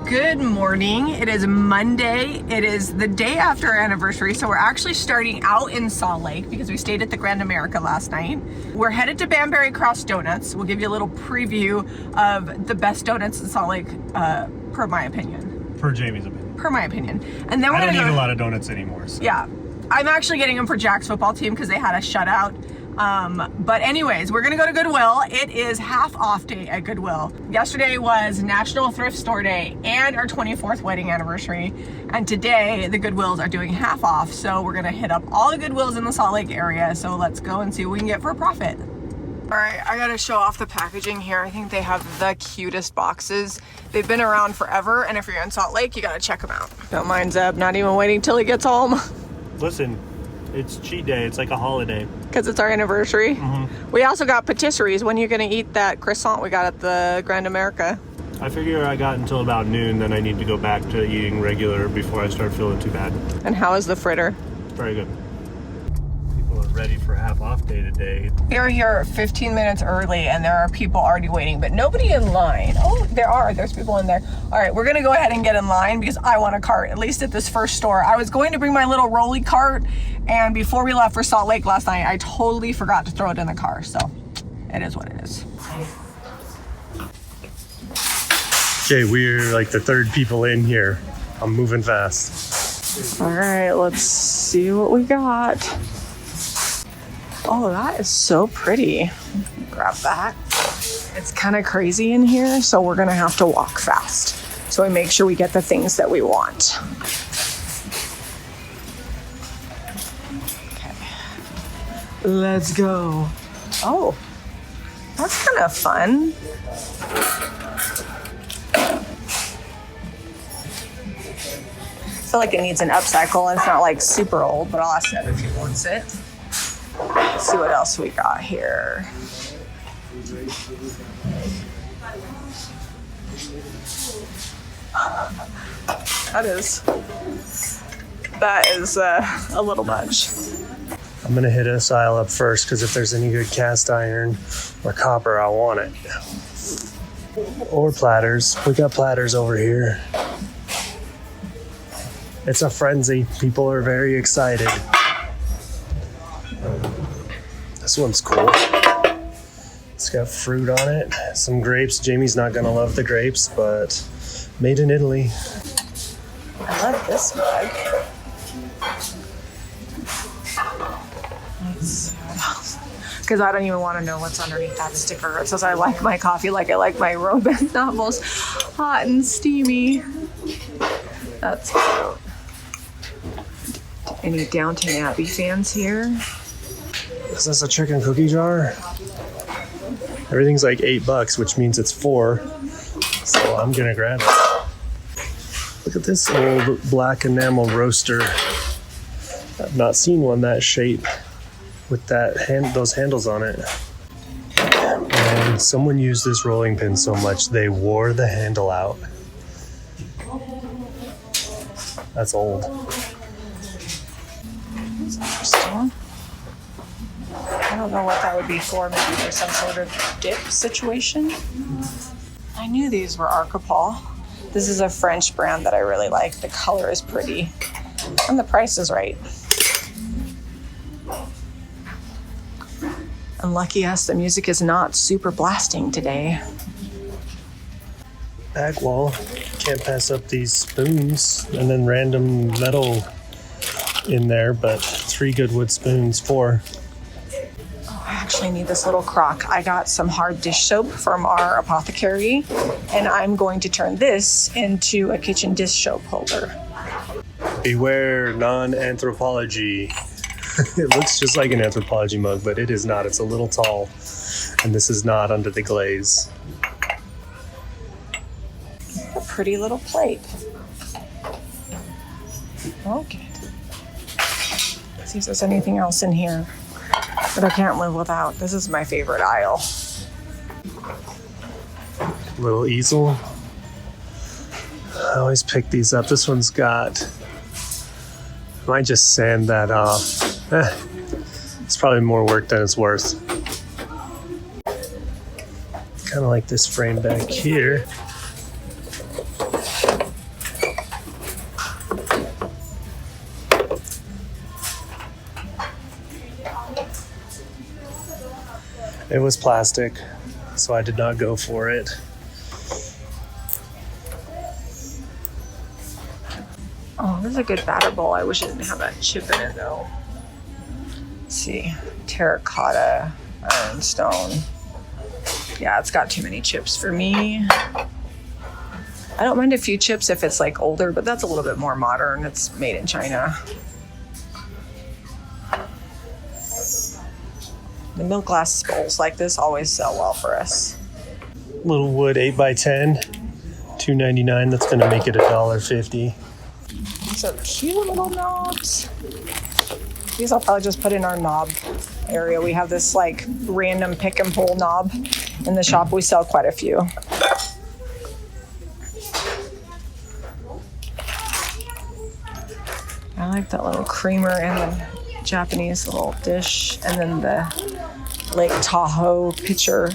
Good morning. It is Monday. It is the day after our anniversary, so we're actually starting out in Salt Lake because we stayed at the Grand America last night. We're headed to Banbury Cross Donuts. We'll give you a little preview of the best donuts in Salt Lake, per my opinion. Per Jamie's opinion. Per my opinion. And then we're I don't eat a lot of donuts anymore. So. Yeah. I'm actually getting them for Jack's football team because they had a shutout. But anyways, we're gonna go to Goodwill. It is half off day at Goodwill. Yesterday was National Thrift Store Day and our 24th wedding anniversary. And today the Goodwills are doing half off. So we're gonna hit up all the Goodwills in the Salt Lake area. So let's go and see what we can get for a profit. All right, I gotta show off the packaging here. I think they have the cutest boxes. They've been around forever. And if you're in Salt Lake, you gotta check them out. Don't mind Zeb, not even waiting till he gets home. Listen, it's cheat day. It's like a holiday. Because it's our anniversary. Mm-hmm. We also got patisseries. When are you going to eat that croissant we got at the Grand America? I figure I got until about noon, then I need to go back to eating regular before I start feeling too bad. And how is the fritter? Very good. People are ready for half off day today. We are here 15 minutes early and there are people already waiting, but nobody in line. Oh, there's people in there. All right, we're gonna go ahead and get in line because I want a cart, at least at this first store. I was going to bring my little rolly cart, and before we left for Salt Lake last night, I totally forgot to throw it in the car, so it is what it is. Okay, we're like the third people in here. I'm moving fast. All right, let's see what we got. Oh, that is so pretty. Grab that. It's kind of crazy in here, so we're gonna have to walk fast so we make sure we get the things that we want. Okay, let's go. Oh, that's kind of fun. I feel like it needs an upcycle, and it's not like super old, but I'll ask Deb if he wants it. Let's see what else we got here. That is a little much. I'm gonna hit this aisle up first because if there's any good cast iron or copper, I want it. Or platters. We got platters over here. It's a frenzy. People are very excited. This one's cool. It's got fruit on it, some grapes. Jamie's not gonna love the grapes, but made in Italy. I love this mug. Because I don't even want to know what's underneath that sticker. It says I like my coffee like I like my romance novels, hot and steamy. That's cute. Any Downton Abbey fans here? Is this a chicken cookie jar? Everything's like $8, which means it's 4. So I'm gonna grab it. Look at this old black enamel roaster. I've not seen one that shape with those handles on it. And someone used this rolling pin so much they wore the handle out. That's old. That's interesting. I don't know what that would be for, maybe for some sort of dip situation. I knew these were Archipel. This is a French brand that I really like. The color is pretty and the price is right. And lucky us, the music is not super blasting today. Back wall. Can't pass up these spoons and then random metal in there, but 3 good wood spoons, 4. I actually need this little crock. I got some hard dish soap from our apothecary, and I'm going to turn this into a kitchen dish soap holder. Beware non-anthropology. It looks just like an anthropology mug, but it is not. It's a little tall, and this is not under the glaze. A pretty little plate. Okay. Let's see if there's anything else in here that I can't live without. This is my favorite aisle. Little easel. I always pick these up. This one's got... I might just sand that off. It's probably more work than it's worth. Kind of like this frame back here. It was plastic, so I did not go for it. Oh, this is a good batter bowl. I wish it didn't have that chip in it though. Let's see, terracotta, ironstone. Yeah, it's got too many chips for me. I don't mind a few chips if it's like older, but that's a little bit more modern. It's made in China. The milk glass bowls like this always sell well for us. Little wood 8x10, $2.99. That's gonna make it $1.50. So cute little knobs. These I'll probably just put in our knob area. We have this like random pick and pull knob in the shop. We sell quite a few. I like that little creamer and the Japanese little dish, and then the Lake Tahoe pitcher.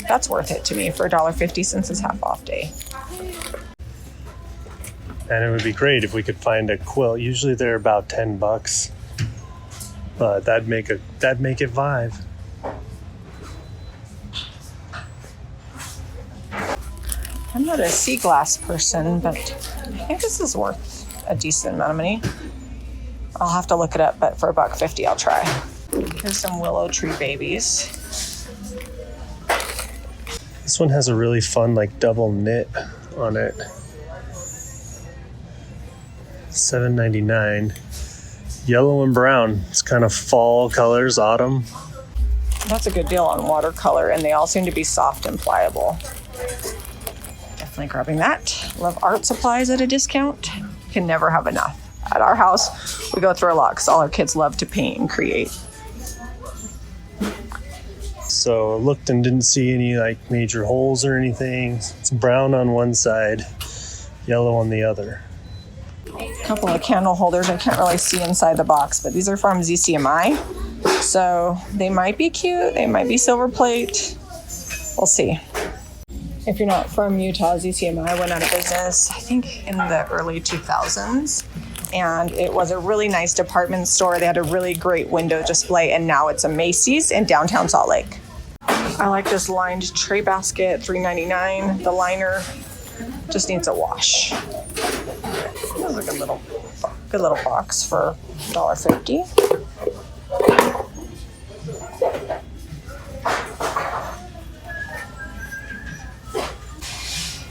That's worth it to me for $1.50 since it's half off day. And it would be great if we could find a quilt. Usually they're about $10, but that'd make it 5. I'm not a sea glass person, but I think this is worth a decent amount of money. I'll have to look it up, but for $1.50 I'll try. Here's some willow tree babies. This one has a really fun like double knit on it. $7.99. Yellow and brown. It's kind of fall colors, autumn. That's a good deal on watercolor, and they all seem to be soft and pliable. Definitely grabbing that. Love art supplies at a discount. Can never have enough. At our house, we go through a lot because all our kids love to paint and create. So I looked and didn't see any like major holes or anything. It's brown on one side, yellow on the other. A couple of candle holders. I can't really see inside the box, but these are from ZCMI. So they might be cute. They might be silver plate. We'll see. If you're not from Utah, ZCMI went out of business, I think in the early 2000s. And it was a really nice department store. They had a really great window display, and now it's a Macy's in downtown Salt Lake. I like this lined tray basket, $3.99. The liner just needs a wash. That was a good little box for $1.50.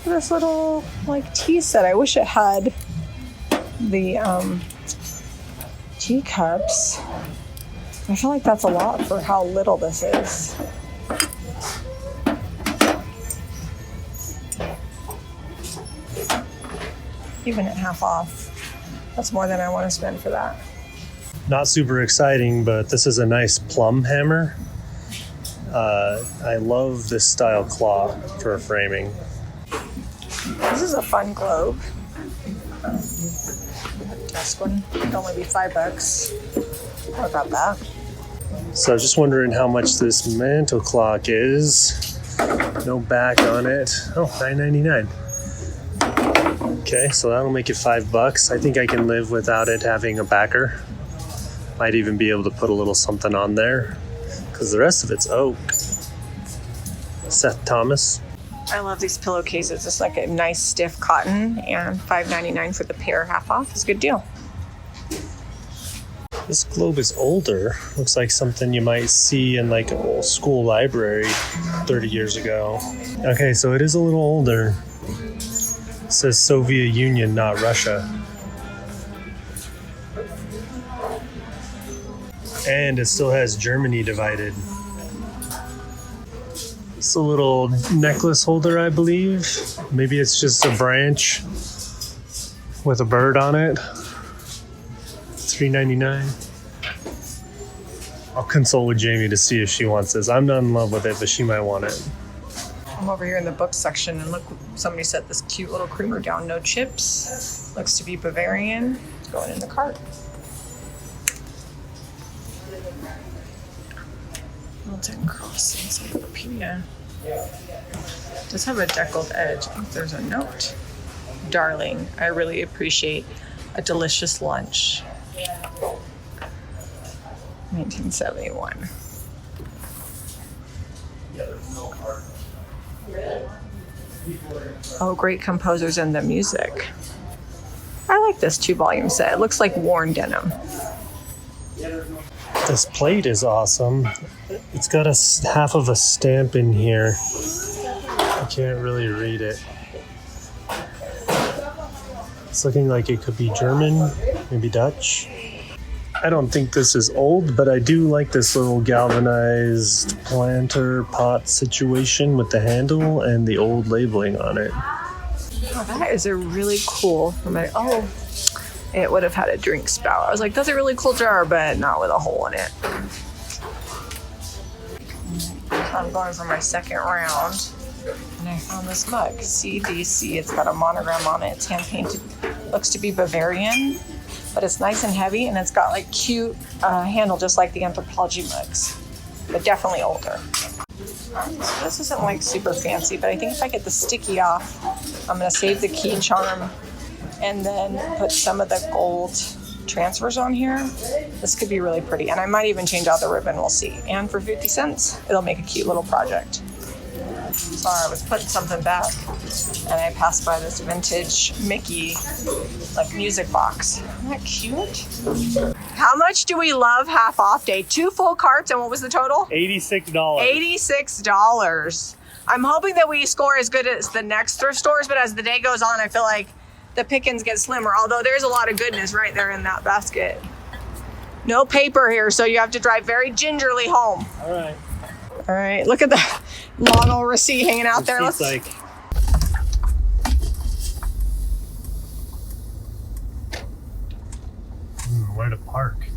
This little like tea set. I wish it had the teacups. I feel like that's a lot for how little this is. Even at half off, that's more than I want to spend for that. Not super exciting, but this is a nice plum hammer. I love this style claw for framing. This is a fun globe. Desk one. It'd only be $5. What about that? So I was just wondering how much this mantle clock is. No back on it. Oh, $9.99. Okay, so that'll make it $5. I think I can live without it having a backer. Might even be able to put a little something on there because the rest of it's oak. Seth Thomas. I love these pillowcases. It's like a nice stiff cotton, and $5.99 for the pair, half off. It's a good deal. This globe is older. Looks like something you might see in like an old school library 30 years ago. Okay, so it is a little older. It says Soviet Union, not Russia. And it still has Germany divided. It's a little necklace holder, I believe. Maybe it's just a branch with a bird on it. $3.99. I'll consult with Jami to see if she wants this. I'm not in love with it, but she might want it. I'm over here in the book section, and look, somebody set this cute little creamer down, no chips. Looks to be Bavarian. It's going in the cart. Milton Cross Encyclopedia. Does have a deckled edge. I think there's a note. Darling, I really appreciate a delicious lunch. 1971. Oh, great composers and the music. I like this 2-volume set. It looks like worn denim. This plate is awesome. It's got a half of a stamp in here. I can't really read it. It's looking like it could be German, maybe Dutch. I don't think this is old, but I do like this little galvanized planter pot situation with the handle and the old labeling on it. Oh, that is a really cool, oh, it would have had a drink spout. I was like, that's a really cool jar, but not with a hole in it. I'm going for my second round, and I found this mug, CDC. It's got a monogram on it. It's hand painted. Looks to be Bavarian, but it's nice and heavy, and it's got like cute handle, just like the Anthropologie mugs, but definitely older. So this isn't like super fancy, but I think if I get the sticky off, I'm gonna save the key charm and then put some of the gold transfers on here. This could be really pretty, and I might even change out the ribbon, we'll see. And for 50 cents, it'll make a cute little project. Sorry, I was putting something back and I passed by this vintage Mickey like music box. Isn't that cute? How much do we love half off day? 2 full carts, and what was the total? $86. $86. I'm hoping that we score as good as the next thrift stores, but as the day goes on, I feel like the pickings get slimmer, although there's a lot of goodness right there in that basket. No paper here, so you have to drive very gingerly home. All right. All right, look at the long old receipt hanging out there. Let's like where to park.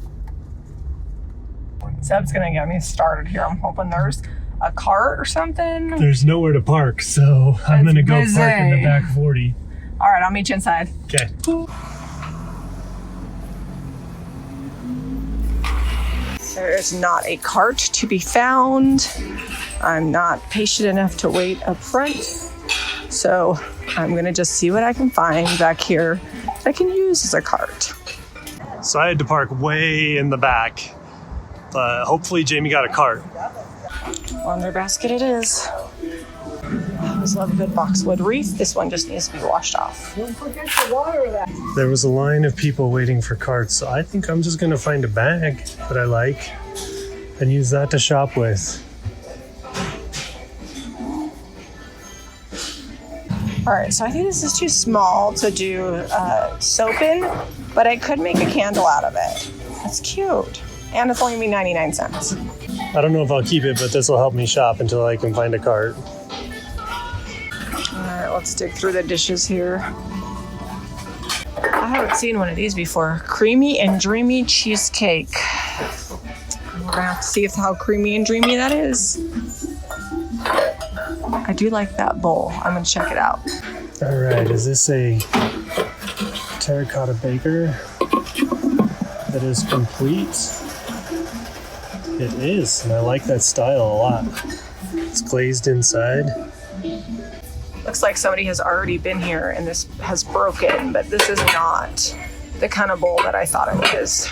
Seb's gonna get me started here. I'm hoping there's a cart or something. There's nowhere to park, so I'm gonna go park in the back 40. All right, I'll meet you inside. Okay. There is not a cart to be found. I'm not patient enough to wait up front. So I'm gonna just see what I can find back here that I can use as a cart. So I had to park way in the back, but hopefully Jamie got a cart. Laundry basket it is. I always love a good boxwood wreath. This one just needs to be washed off. Don't forget to water that. There was a line of people waiting for carts, so I think I'm just gonna find a bag that I like and use that to shop with. All right, so I think this is too small to do soap in, but I could make a candle out of it. That's cute. And it's only gonna be 99 cents. I don't know if I'll keep it, but this will help me shop until I can find a cart. All right, let's dig through the dishes here. I haven't seen one of these before. Creamy and dreamy cheesecake. We're gonna have to see how creamy and dreamy that is. I do like that bowl. I'm gonna check it out. All right, is this a terracotta baker that is complete? It is, and I like that style a lot. It's glazed inside. Looks like somebody has already been here and this has broken, but this is not the kind of bowl that I thought it was.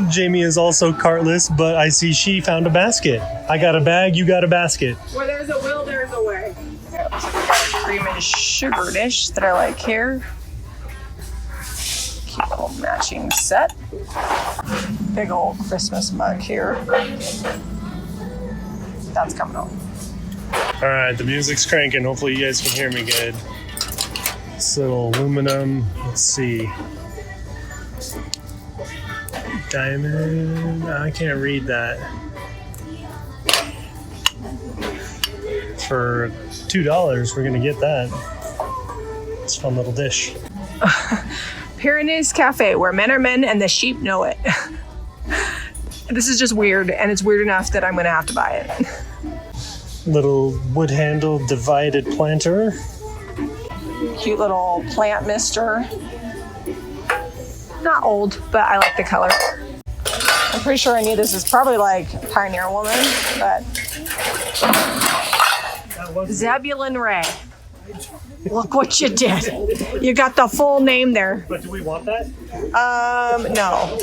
Jamie is also cartless, but I see she found a basket. I got a bag, you got a basket. Where there's a will, there's a way. Looks like we got a cream and sugar dish that I like here. Cute little matching set. Big old Christmas mug here. That's coming home. All right, the music's cranking. Hopefully you guys can hear me good. This little aluminum, let's see. Diamond, I can't read that. For $2, we're gonna get that. It's a fun little dish. Pyrenees Cafe, where men are men and the sheep know it. This is just weird, and it's weird enough that I'm gonna have to buy it. Little wood handle divided planter. Cute little plant mister. Not old, but I like the color. I'm pretty sure I knew this is probably like Pioneer Woman, but Zebulon Ray. Look what you did. You got the full name there. But do we want that? No.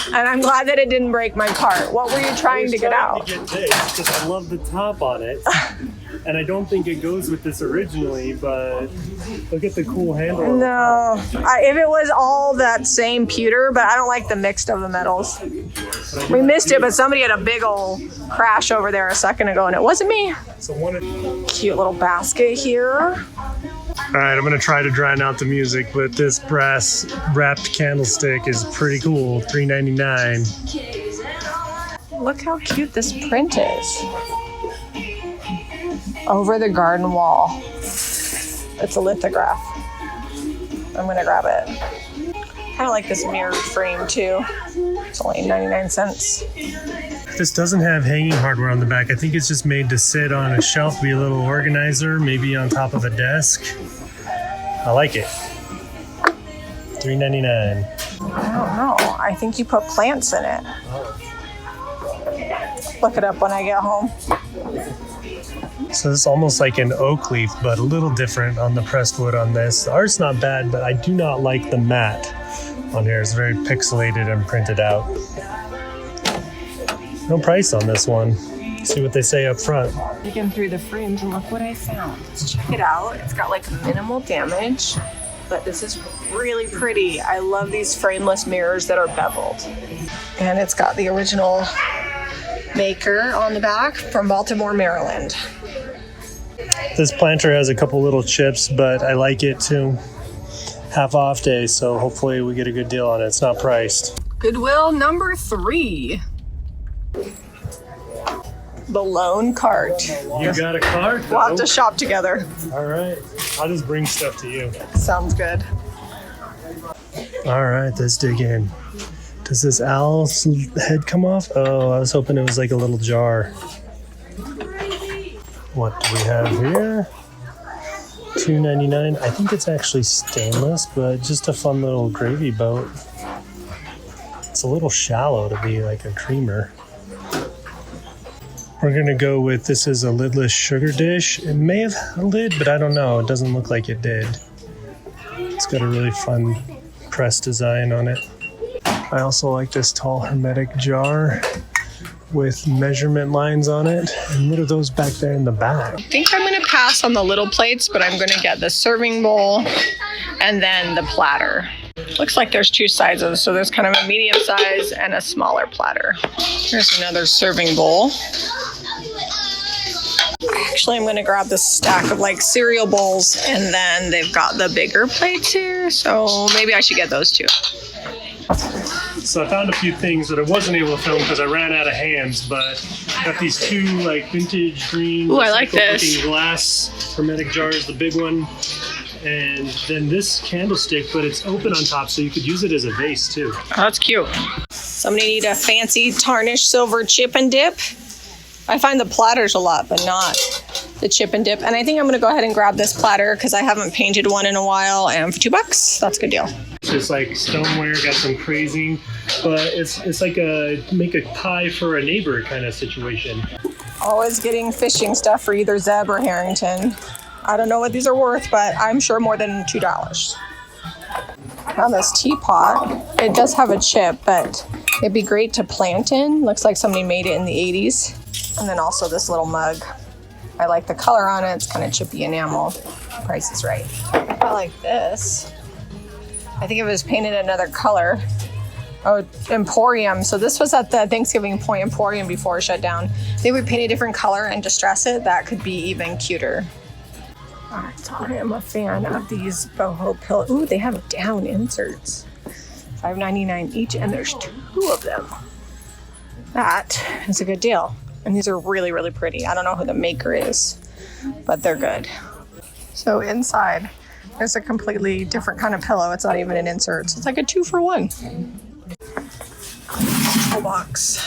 And I'm glad that it didn't break my cart. What were you trying to get out? To get this, because I love the top on it. And I don't think it goes with this originally, but look at the cool handle. No, if it was all that same pewter, but I don't like the mixed of the metals. We missed it, but somebody had a big old crash over there a second ago, and it wasn't me. So Cute little basket here. All right, I'm gonna try to drown out the music, but this brass wrapped candlestick is pretty cool. $3.99. Look how cute this print is. Over the garden wall. It's a lithograph. I'm gonna grab it. Kind of like this mirrored frame too. It's only 99 cents. This doesn't have hanging hardware on the back. I think it's just made to sit on a shelf, be a little organizer, maybe on top of a desk. I like it. $3.99. I don't know. I think you put plants in it. Look it up when I get home. So this is almost like an oak leaf, but a little different on the pressed wood on this. The art's not bad, but I do not like the matte on here. It's very pixelated and printed out. No price on this one. See what they say up front. Digging through the frames and look what I found. Let's check it out. It's got like minimal damage, but this is really pretty. I love these frameless mirrors that are beveled. And it's got the original maker on the back from Baltimore, Maryland. This planter has a couple little chips, but I like it too. Half off day, so hopefully we get a good deal on it. It's not priced. Goodwill number 3. The lone cart. You got a cart? We'll have to shop together. All right. I'll just bring stuff to you. Sounds good. All right, let's dig in. Does this owl's head come off? Oh, I was hoping it was like a little jar. What do we have here? $2.99. I think it's actually stainless, but just a fun little gravy boat. It's a little shallow to be like a creamer. We're gonna go with, this is a lidless sugar dish. It may have a lid, but I don't know. It doesn't look like it did. It's got a really fun press design on it. I also like this tall hermetic jar with measurement lines on it. And what are those back there in the back? I think I'm gonna pass on the little plates, but I'm gonna get the serving bowl and then the platter. Looks like there's 2 sizes, so there's kind of a medium size and a smaller platter. Here's another serving bowl. Actually, I'm gonna grab this stack of like cereal bowls, and then they've got the bigger plates here, so maybe I should get those too. So I found a few things that I wasn't able to film because I ran out of hands, but got these 2 like vintage green. Ooh, I like this. Glass hermetic jars, the big one. And then this candlestick, but it's open on top, so you could use it as a vase too. Oh, that's cute. Somebody need a fancy tarnished silver chip and dip. I find the platters a lot, but not the chip and dip. And I think I'm gonna go ahead and grab this platter because I haven't painted one in a while, and for $2, that's a good deal. It's just like stoneware, got some crazing, but it's like a make a pie for a neighbor kind of situation. Always getting fishing stuff for either Zeb or Harrington. I don't know what these are worth, but I'm sure more than $2. Now this teapot, it does have a chip, but it'd be great to plant in. Looks like somebody made it in the 80s. And then also this little mug. I like the color on it. It's kind of chippy enamel. Price is right. I like this. I think it was painted another color. Oh, Emporium. So this was at the Thanksgiving Point Emporium before it shut down. They would paint a different color and distress it. That could be even cuter. All right, so I am a fan of these boho pillows. Ooh, they have down inserts. $5.99 each, and there's 2 of them. That is a good deal. And these are really, really pretty. I don't know who the maker is, but they're good. So inside, there's a completely different kind of pillow. It's not even an insert. So it's like a 2-for-1. Toolbox.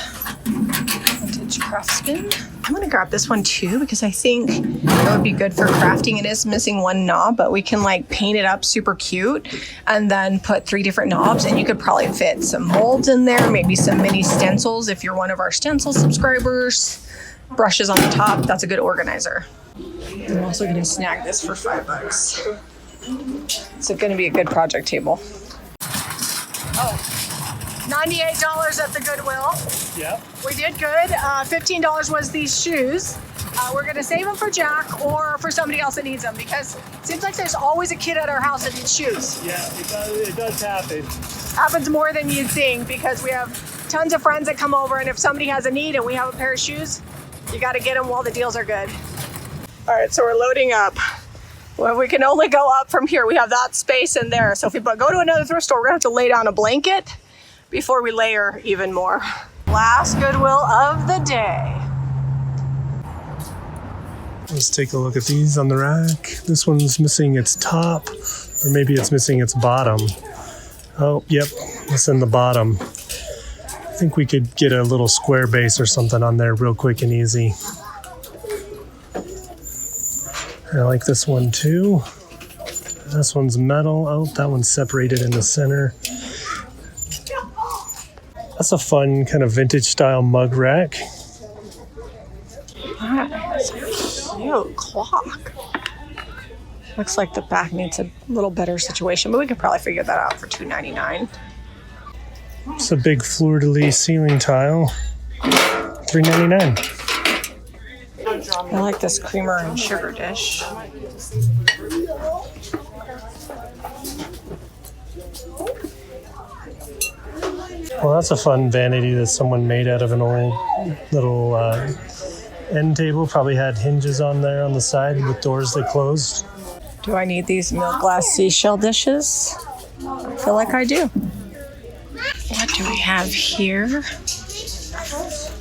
Vintage Craftsman. I'm gonna grab this one too because I think it would be good for crafting. It is missing 1 knob, but we can like paint it up super cute and then put 3 different knobs, and you could probably fit some molds in there, maybe some mini stencils if you're one of our stencil subscribers. Brushes on the top, that's a good organizer. I'm also gonna snag this for $5. It's gonna be a good project table. Oh. $98 at the Goodwill. Yeah. We did good. $15 was these shoes. we're gonna save them for Jack or for somebody else that needs them, because it seems like there's always a kid at our house that needs shoes. Yeah, it does happen. Happens more than you'd think, because we have tons of friends that come over, and if somebody has a need and we have a pair of shoes, you got to get them while the deals are good. All right, so we're loading up. Well, we can only go up from here. We have that space in there. So if we go to another thrift store, we're gonna have to lay down a blanket before we layer even more. Last Goodwill of the day. Let's take a look at these on the rack. This one's missing its top, or maybe it's missing its bottom. Oh, yep, it's in the bottom. I think we could get a little square base or something on there real quick and easy. I like this one too. This one's metal. Oh, that one's separated in the center. That's a fun kind of vintage style mug rack. That's a cute clock. Looks like the back needs a little better situation, but we could probably figure that out for $2.99. It's a big fleur-de-lis ceiling tile. $3.99. I like this creamer and sugar dish. Well, that's a fun vanity that someone made out of an old little end table. Probably had hinges on there on the side with doors that closed. Do I need these milk glass seashell dishes? I feel like I do. What do we have here?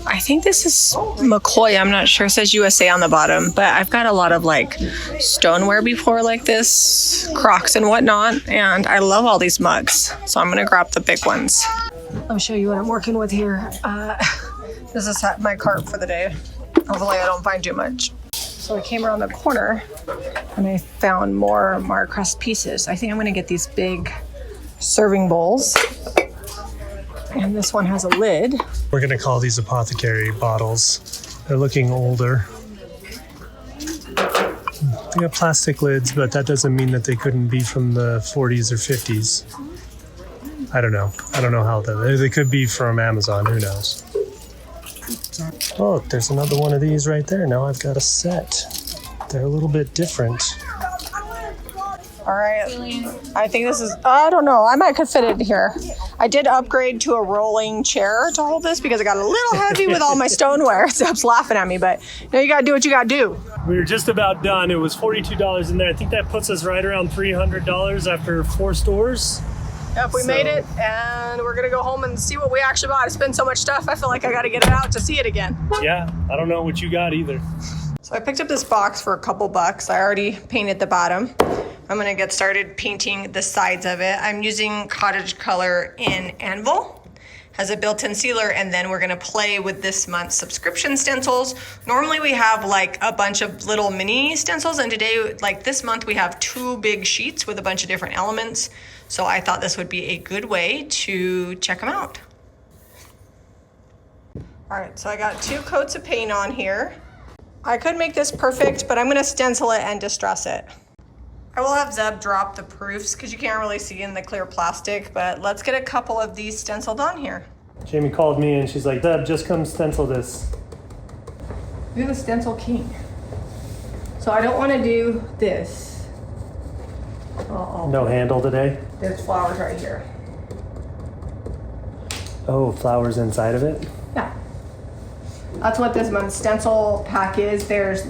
I think this is McCoy. I'm not sure. It says USA on the bottom, but I've got a lot of like stoneware before like this, Crocs and whatnot, and I love all these mugs. So I'm gonna grab the big ones. Let me show you what I'm working with here. This is my cart for the day. Hopefully I don't find too much. So I came around the corner and I found more Marcrest pieces. I think I'm gonna get these big serving bowls. And this one has a lid. We're gonna call these apothecary bottles. They're looking older. They got plastic lids, but that doesn't mean that they couldn't be from the 40s or 50s. I don't know. I don't know how they could be from Amazon. Who knows? Oh, there's another one of these right there. Now I've got a set. They're a little bit different. All right, I think this is, I don't know, I might could fit it here. I did upgrade to a rolling chair to hold this because it got a little heavy with all my stoneware. Zeb's laughing at me, but you gotta do what you gotta do. We were just about done. It was $42 in there. I think that puts us right around $300 after 4 stores. Yep, we made it, and we're gonna go home and see what we actually bought. It's been so much stuff, I feel like I gotta get it out to see it again. Yeah, I don't know what you got either. So I picked up this box for a couple bucks. I already painted the bottom. I'm gonna get started painting the sides of it. I'm using cottage color in Anvil, has a built-in sealer, and then we're gonna play with this month's subscription stencils. Normally we have like a bunch of little mini stencils, and today, like this month, we have 2 big sheets with a bunch of different elements. So I thought this would be a good way to check them out. All right, so I got 2 coats of paint on here. I could make this perfect, but I'm gonna stencil it and distress it. I will have Zeb drop the proofs because you can't really see in the clear plastic, but let's get a couple of these stenciled on here. Jami called me and she's like, Zeb, just come stencil this. You're the stencil king. So I don't want to do this. No handle today? There's flowers right here. Oh, flowers inside of it? Yeah. That's what this month's stencil pack is. There's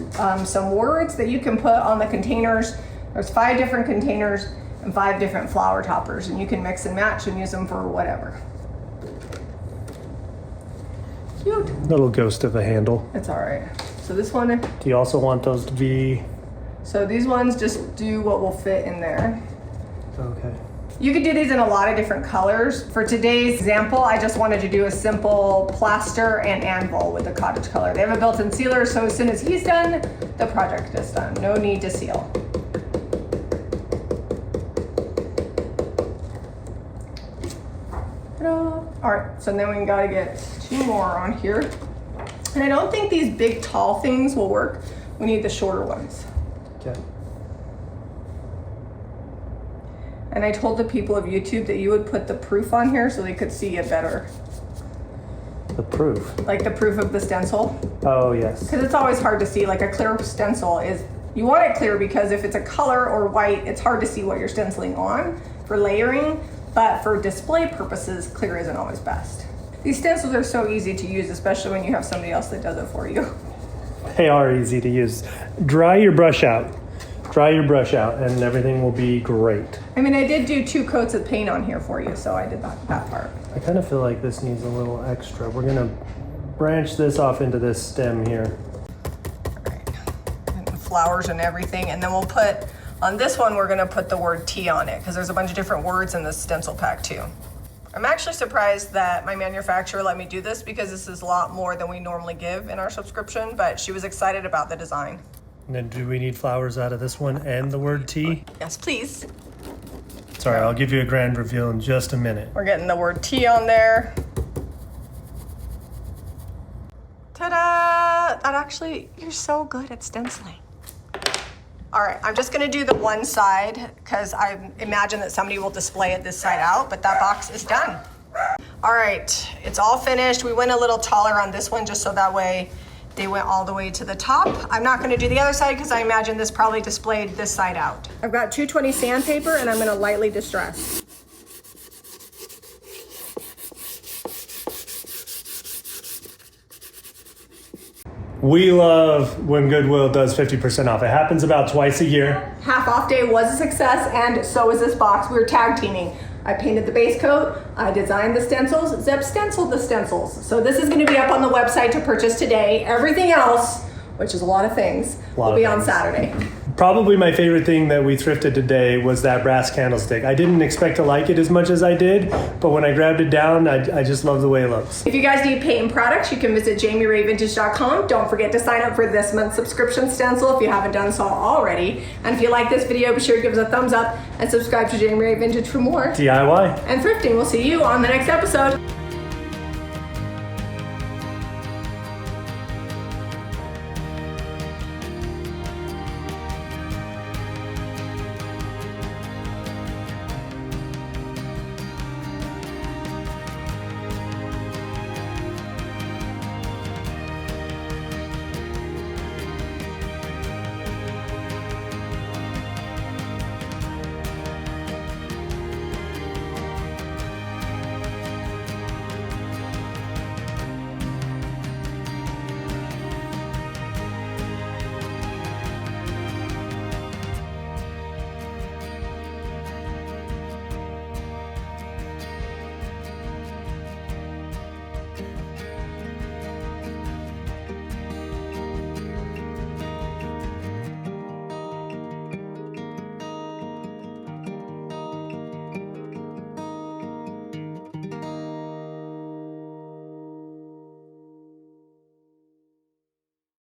some words that you can put on the containers. There's 5 different containers and 5 different flower toppers, and you can mix and match and use them for whatever. Cute. Little ghost of a handle. It's all right. So this one. Do you also want those to be? So these ones just do what will fit in there. Okay. You could do these in a lot of different colors. For today's example, I just wanted to do a simple plaster and anvil with the cottage color. They have a built-in sealer, so as soon as he's done, the project is done. No need to seal. All right, so then we gotta get 2 more on here. And I don't think these big tall things will work. We need the shorter ones. Okay. And I told the people of YouTube that you would put the proof on here so they could see it better. The proof. Like the proof of the stencil. Oh, yes. Because it's always hard to see. Like a clear stencil is, you want it clear because if it's a color or white, it's hard to see what you're stenciling on for layering. But for display purposes, clear isn't always best. These stencils are so easy to use, especially when you have somebody else that does it for you. They are easy to use. Dry your brush out. Dry your brush out and everything will be great. I mean, I did do 2 coats of paint on here for you, so I did that part. I kind of feel like this needs a little extra. We're gonna branch this off into this stem here. All right, and the flowers and everything, and then we'll put, on this one, we're gonna put the word tea on it, because there's a bunch of different words in this stencil pack too. I'm actually surprised that my manufacturer let me do this because this is a lot more than we normally give in our subscription, but she was excited about the design. And then do we need flowers out of this one and the word tea? Yes, please. Sorry, I'll give you a grand reveal in just a minute. We're getting the word tea on there. Ta-da! That actually, you're so good at stenciling. All right, I'm just gonna do the one side because I imagine that somebody will display it this side out, but that box is done. All right, it's all finished. We went a little taller on this one just so that way they went all the way to the top. I'm not gonna do the other side because I imagine this probably displayed this side out. I've got 220 sandpaper and I'm gonna lightly distress. We love when Goodwill does 50% off. It happens about twice a year. Half off day was a success, and so is this box. We were tag teaming. I painted the base coat, I designed the stencils, Zeb stenciled the stencils. So this is gonna be up on the website to purchase today. Everything else, which is a lot of things, will be on Saturday. Probably my favorite thing that we thrifted today was that brass candlestick. I didn't expect to like it as much as I did, but when I grabbed it down, I just love the way it looks. If you guys need paint and products, you can visit JamiRayVintage.com. Don't forget to sign up for this month's subscription stencil if you haven't done so already. And if you like this video, be sure to give us a thumbs up and subscribe to Jami Ray Vintage for more DIY and thrifting. We'll see you on the next episode.